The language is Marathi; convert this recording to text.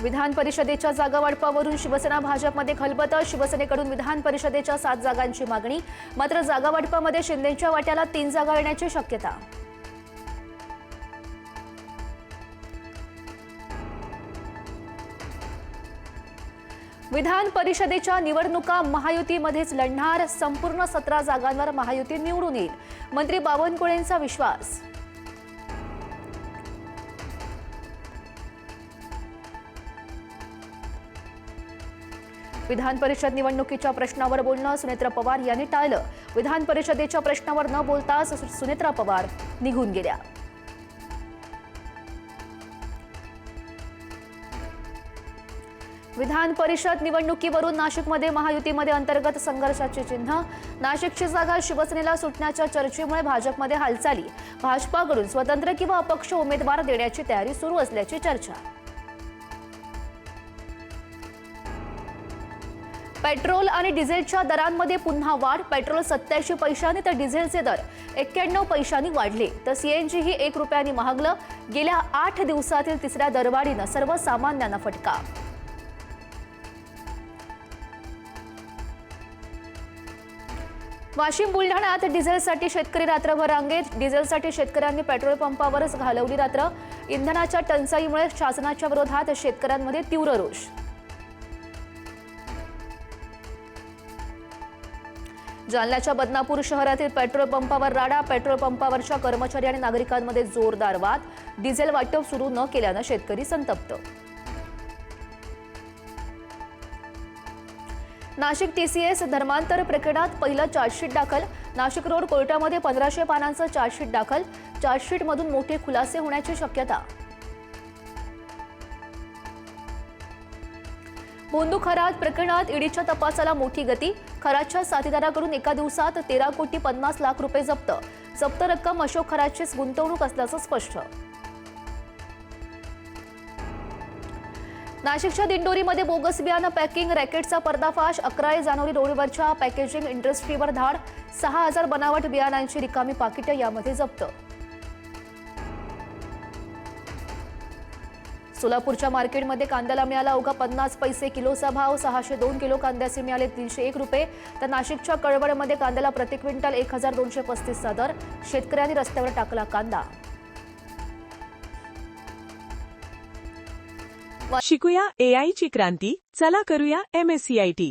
विधान परिषदेच्या जागा वाटपावरून शिवसेना भाजपमध्ये खलबतं। शिवसेनेकडून विधान परिषदेच्या 7 जागांची मागणी, मात्र जागा वाटपामध्ये शिंदेंच्या वाट्याला 3 जागा येण्याची शक्यता। विधान परिषदेच्या निवडणुका महायुतीमध्येच लढणार। संपूर्ण 17 जागांवर महायुती निवडून येईल, मंत्री बावनकुळेंचा विश्वास। विधान परिषद निवडणुकीच्या प्रश्नावर बोलणं सुनेत्रा पवार यांनी टाळलं। विधान परिषदेच्या प्रश्नावर न बोलताच सुनेत्रा पवार निघून गेल्या। विधान परिषद निवडणुकीवरून नाशिकमध्ये महायुतीमध्ये अंतर्गत संघर्षाचे चिन्ह। नाशिकची जागा शिवसेनेला सुटण्याच्या चर्चेमुळे भाजपमध्ये हालचाली। भाजपाकडून स्वतंत्र किंवा अपक्ष उमेदवार देण्याची तयारी सुरू असल्याची चर्चा। पेट्रोल आणि डिझेलच्या दरांमध्ये पुन्हा वाढ। पेट्रोल 87 पैशांनी तर डिझेलचे दर 91 पैशांनी वाढले, तर सीएनजी ही 1 रुपयाने महागलं। गेल्या 8 दिवसातील तिसऱ्या दरवाढीनं सर्वसामान्यांना फटका। वाशिम बुलढाण्यात डिझेलसाठी शेतकरी रात्रभर रांगेत। डिझेलसाठी शेतकऱ्यांनी पेट्रोल पंपावरच घालवली रात्र। इंधनाच्या टंचाईमुळे शासनाच्या विरोधात शेतकऱ्यांमध्ये तीव्र रोष। जालन्याच्या बदनापूर शहरातील पेट्रोल पंपावर राडा। पेट्रोल पंपावरच्या कर्मचारी आणि नागरिकांमध्ये जोरदार वाद। डिझेल वाटप सुरू न केल्यानं शेतकरी संतप्त। नाशिक टीसीएस धर्मांतर प्रकरणात पहिलं चार्जशीट दाखल। नाशिक रोड कोर्टामध्ये 1500 पानांचं चार्जशीट दाखल। चार्जशीटमधून मोठे खुलासे होण्याची शक्यता। भोंदू खरात प्रकरणात ईडीच्या तपासाला मोठी गती। खरातच्या साथीदाराकडून एका दिवसात 13,50,00,000 रुपये जप्त। जप्त रक्कम अशोक खरातचीच गुंतवणूक असल्याचं स्पष्ट। नाशिकच्या दिंडोरीमध्ये बोगस बियाणं पॅकिंग रॅकेटचा पर्दाफाश। 11 जानेवारी रोडवरच्या पॅकेजिंग इंडस्ट्रीवर धाड। 6,000 बनावट बियाणांची रिकामी पाकिटं यामध्ये जप्त। सोलापूरच्या मार्केटमध्ये कांद्याला मिळाला अवघा 50 पैसे किलोचा भाव। 602 किलो कांद्याचे मिळाले 301 रुपये, तर नाशिकच्या कळवणमध्ये कांद्याला प्रति क्विंटल 1235 चा दर। शेतकऱ्यांनी रस्त्यावर टाकला कांदा। शिकूया एआय ची क्रांती, चला करूया MSCIT।